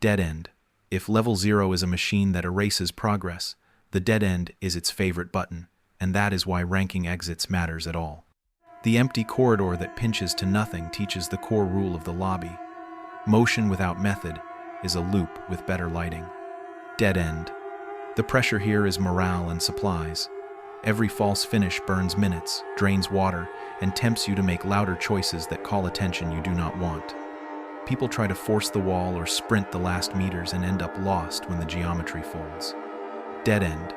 Dead end. If level 0 is a machine that erases progress, the dead end is its favorite button, and that is why ranking exits matters at all. The empty corridor that pinches to nothing teaches the core rule of the lobby. Motion without method is a loop with better lighting. Dead end. The pressure here is morale and supplies. Every false finish burns minutes, drains water, and tempts you to make louder choices that call attention you do not want. People try to force the wall or sprint the last meters and end up lost when the geometry folds. Dead end.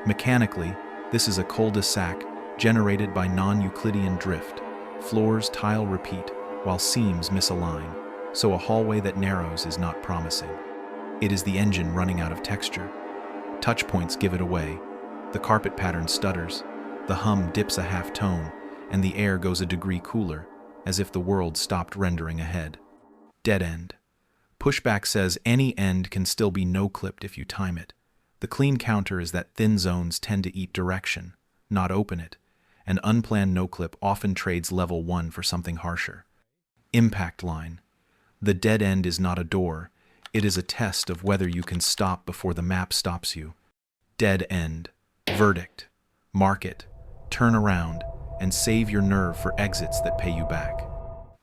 Mechanically, this is a cul-de-sac generated by non-Euclidean drift. Floors tile repeat, while seams misalign, so a hallway that narrows is not promising. It is the engine running out of texture. Touch points give it away. The carpet pattern stutters, the hum dips a half tone, and the air goes a degree cooler, as if the world stopped rendering ahead. Dead end. Pushback says any end can still be no-clipped if you time it. The clean counter is that thin zones tend to eat direction, not open it. An unplanned no-clip often trades level 1 for something harsher. Impact line. The dead end is not a door, it is a test of whether you can stop before the map stops you. Dead end. Verdict. Mark it, turn around, and save your nerve for exits that pay you back.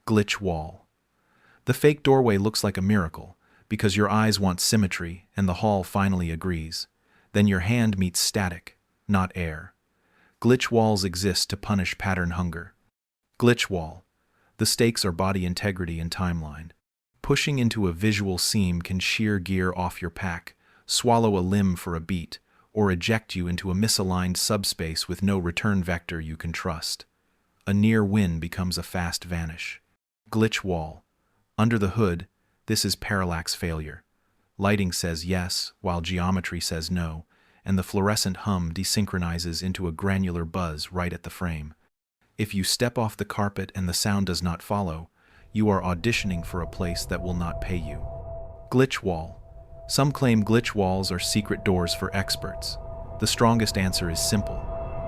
Glitch wall. The fake doorway looks like a miracle, because your eyes want symmetry and the hall finally agrees. Then your hand meets static, not air. Glitch walls exist to punish pattern hunger. Glitch wall. The stakes are body integrity and timeline. Pushing into a visual seam can shear gear off your pack, swallow a limb for a beat, or eject you into a misaligned subspace with no return vector you can trust. A near win becomes a fast vanish. Glitch wall. Under the hood, this is parallax failure. Lighting says yes, while geometry says no, and the fluorescent hum desynchronizes into a granular buzz right at the frame. If you step off the carpet and the sound does not follow, you are auditioning for a place that will not pay you. Glitch wall. Some claim glitch walls are secret doors for experts. The strongest answer is simple.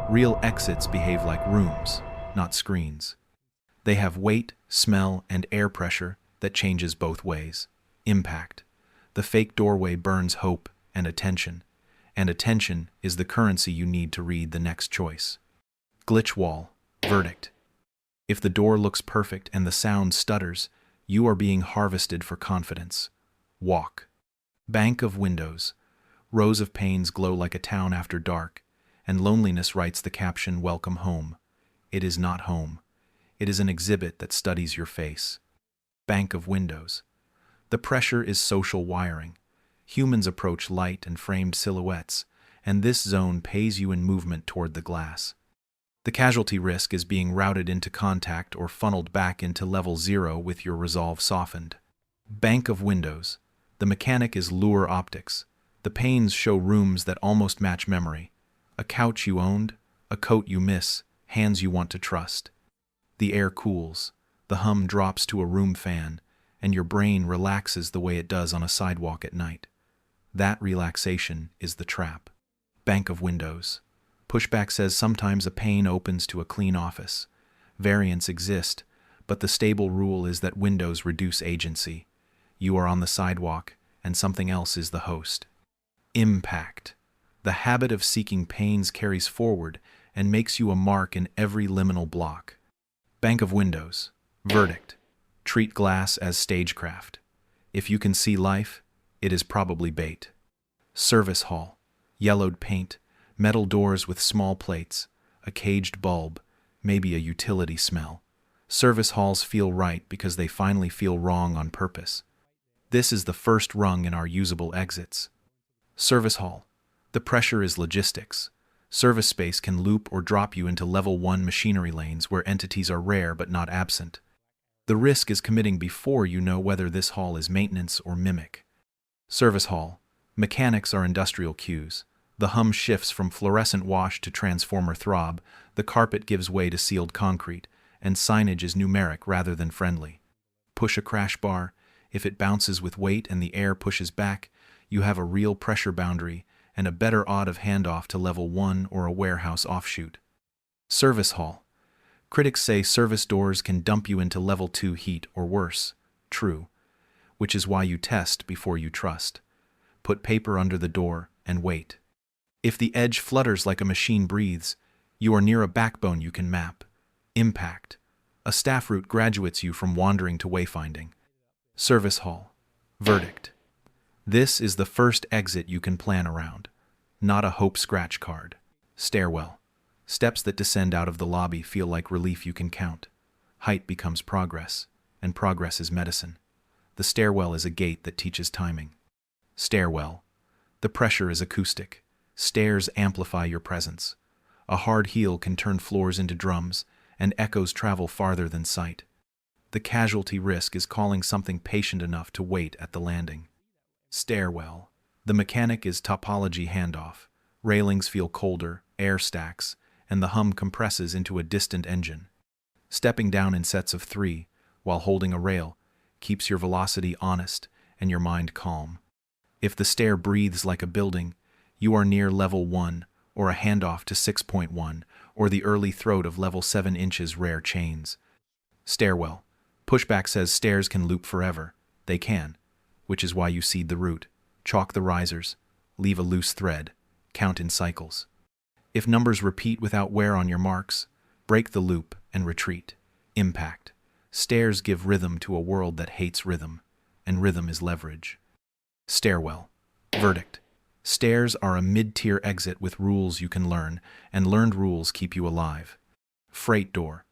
Real exits behave like rooms, not screens. They have weight, smell, and air pressure that changes both ways. Impact. The fake doorway burns hope and attention is the currency you need to read the next choice. Glitch wall. Verdict. If the door looks perfect and the sound stutters, you are being harvested for confidence. Walk. Bank of windows. Rows of panes glow like a town after dark, and loneliness writes the caption, "Welcome home." It is not home. It is an exhibit that studies your face. Bank of windows. The pressure is social wiring. Humans approach light and framed silhouettes, and this zone pays you in movement toward the glass. The casualty risk is being routed into contact or funneled back into level 0 with your resolve softened. Bank of windows. The mechanic is lure optics. The panes show rooms that almost match memory. A couch you owned, a coat you miss, hands you want to trust. The air cools. The hum drops to a room fan, and your brain relaxes the way it does on a sidewalk at night. That relaxation is the trap. Bank of windows. Pushback says sometimes a pane opens to a clean office. Variants exist, but the stable rule is that windows reduce agency. You are on the sidewalk, and something else is the host. Impact. The habit of seeking panes carries forward and makes you a mark in every liminal block. Bank of windows. Verdict. Treat glass as stagecraft. If you can see life, it is probably bait. Service hall. Yellowed paint, metal doors with small plates, a caged bulb, maybe a utility smell. Service halls feel right because they finally feel wrong on purpose. This is the first rung in our usable exits. Service hall. The pressure is logistics. Service space can loop or drop you into level 1 machinery lanes where entities are rare but not absent. The risk is committing before you know whether this hall is maintenance or mimic. Service hall. Mechanics are industrial cues. The hum shifts from fluorescent wash to transformer throb, the carpet gives way to sealed concrete, and signage is numeric rather than friendly. Push a crash bar. If it bounces with weight and the air pushes back, you have a real pressure boundary and a better odd of handoff to level 1 or a warehouse offshoot. Service hall. Critics say service doors can dump you into level 2 heat or worse. True. which is why you test before you trust. Put paper under the door and wait. If the edge flutters like a machine breathes, you are near a backbone you can map. Impact. A staff route graduates you from wandering to wayfinding. Service hall. Verdict. This is the first exit you can plan around, not a hope scratch card. Stairwell. Steps that descend out of the lobby feel like relief you can count. Height becomes progress, and progress is medicine. The stairwell is a gate that teaches timing. Stairwell. The pressure is acoustic. Stairs amplify your presence. A hard heel can turn floors into drums, and echoes travel farther than sight. The casualty risk is calling something patient enough to wait at the landing. Stairwell. The mechanic is topology handoff. Railings feel colder, air stacks, and the hum compresses into a distant engine. Stepping down in sets of 3, while holding a rail, keeps your velocity honest and your mind calm. If the stair breathes like a building, you are near level 1, or a handoff to 6.1, or the early throat of level 7 inches rare chains. Stairwell. Pushback says stairs can loop forever. They can, which is why you seed the route. Chalk the risers, leave a loose thread, count in cycles. If numbers repeat without wear on your marks, break the loop and retreat. Impact. Stairs give rhythm to a world that hates rhythm, and rhythm is leverage. Stairwell. Verdict. Stairs are a mid-tier exit with rules you can learn, and learned rules keep you alive. Freight door.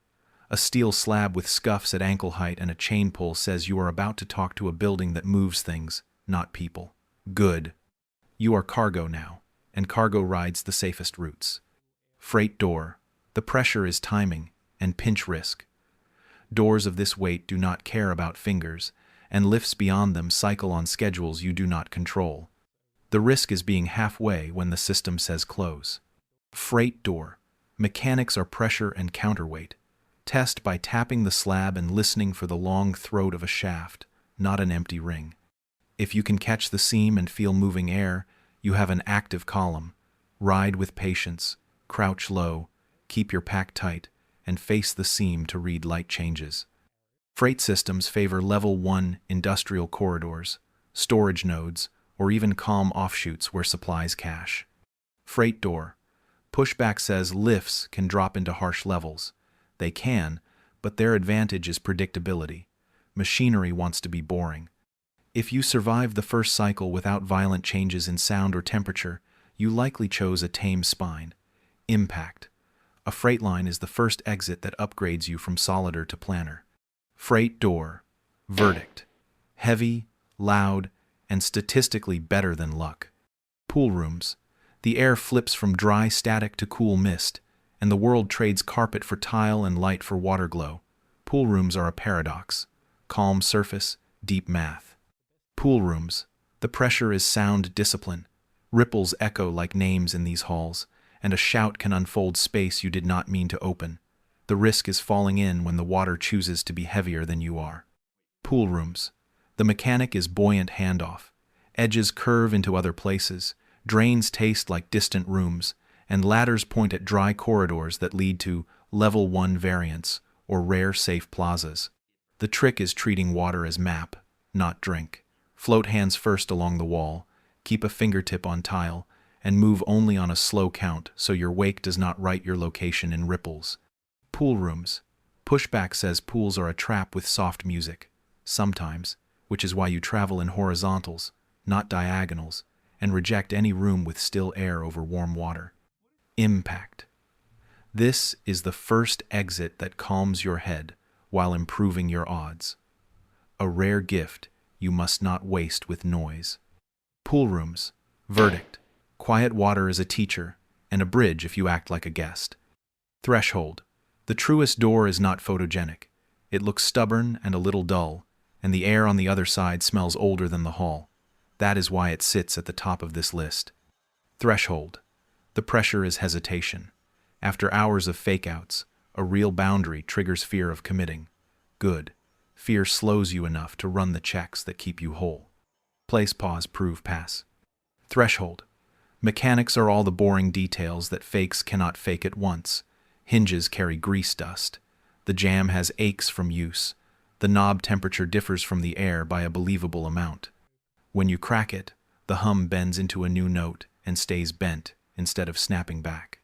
A steel slab with scuffs at ankle height and a chain pull says you are about to talk to a building that moves things, not people. Good. You are cargo now, and cargo rides the safest routes. Freight door. The pressure is timing and pinch risk. Doors of this weight do not care about fingers, and lifts beyond them cycle on schedules you do not control. The risk is being halfway when the system says close. Freight door. Mechanics are pressure and counterweight. Test by tapping the slab and listening for the long throat of a shaft, not an empty ring. If you can catch the seam and feel moving air, you have an active column. Ride with patience, crouch low, keep your pack tight, and face the seam to read light changes. Freight systems favor level 1 industrial corridors, storage nodes, or even calm offshoots where supplies cache. Freight door. Pushback says lifts can drop into harsh levels. They can, but their advantage is predictability. Machinery wants to be boring. If you survive the first cycle without violent changes in sound or temperature, you likely chose a tame spine. Impact. A freight line is the first exit that upgrades you from solider to planner. Freight door. Verdict. Heavy, loud, and statistically better than luck. Pool rooms. The air flips from dry static to cool mist, and the world trades carpet for tile and light for water glow. Pool rooms are a paradox. Calm surface, deep math. Pool rooms. The pressure is sound discipline. Ripples echo like names in these halls, and a shout can unfold space you did not mean to open. The risk is falling in when the water chooses to be heavier than you are. Pool rooms. The mechanic is buoyant handoff. Edges curve into other places, drains taste like distant rooms, and ladders point at dry corridors that lead to level 1 variants or rare safe plazas. The trick is treating water as map, not drink. Float hands first along the wall, keep a fingertip on tile, and move only on a slow count so your wake does not write your location in ripples. Pool rooms. Pushback says pools are a trap with soft music. Sometimes, which is why you travel in horizontals, not diagonals, and reject any room with still air over warm water. Impact. This is the first exit that calms your head while improving your odds. A rare gift you must not waste with noise. Pool rooms. Verdict. Quiet water is a teacher, and a bridge if you act like a guest. Threshold. The truest door is not photogenic. It looks stubborn and a little dull, and the air on the other side smells older than the hall. That is why it sits at the top of this list. Threshold. The pressure is hesitation. After hours of fake-outs, a real boundary triggers fear of committing. Good. Fear slows you enough to run the checks that keep you whole. Place, pause, prove, pass. Threshold. Mechanics are all the boring details that fakes cannot fake at once. Hinges carry grease dust. The jam has aches from use. The knob temperature differs from the air by a believable amount. When you crack it, the hum bends into a new note and stays bent instead of snapping back.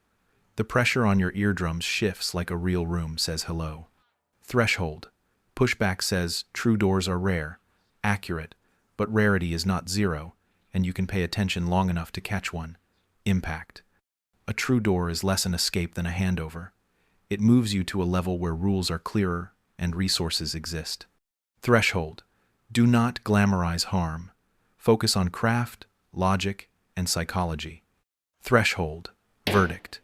The pressure on your eardrums shifts like a real room says hello. Threshold. Pushback says true doors are rare, accurate, but rarity is not zero, and you can pay attention long enough to catch one. Impact. A true door is less an escape than a handover. It moves you to a level where rules are clearer and resources exist. Threshold. Do not glamorize harm. Focus on craft, logic, and psychology. Threshold. Verdict.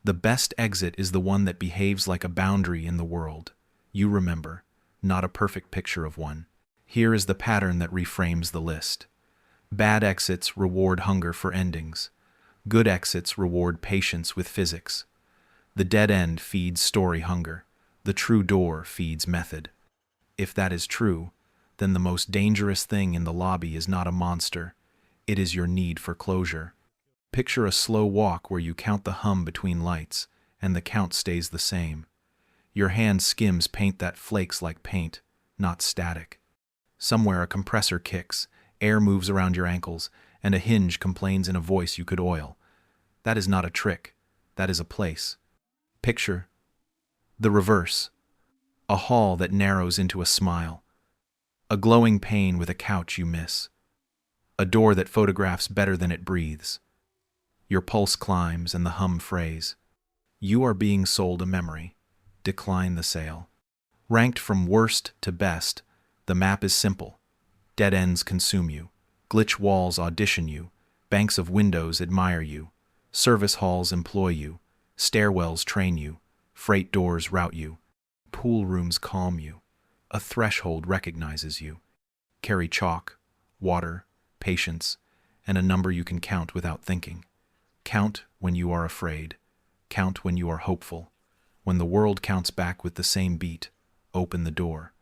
The best exit is the one that behaves like a boundary in the world. You remember, not a perfect picture of one. Here is the pattern that reframes the list. Bad exits reward hunger for endings. Good exits reward patience with physics. The dead end feeds story hunger. The true door feeds method. If that is true, then the most dangerous thing in the lobby is not a monster. It is your need for closure. Picture a slow walk where you count the hum between lights, and the count stays the same. Your hand skims paint that flakes like paint, not static. Somewhere a compressor kicks, air moves around your ankles, and a hinge complains in a voice you could oil. That is not a trick. That is a place. Picture the reverse. A hall that narrows into a smile. A glowing pane with a couch you miss. A door that photographs better than it breathes. Your pulse climbs and the hum frays. You are being sold a memory. Decline the sale. Ranked from worst to best, the map is simple. Dead ends consume you. Glitch walls audition you. Banks of windows admire you. Service halls employ you. Stairwells train you. Freight doors route you. Pool rooms calm you. A threshold recognizes you. Carry chalk, water, patience, and a number you can count without thinking. Count when you are afraid. Count when you are hopeful. When the world counts back with the same beat, open the door.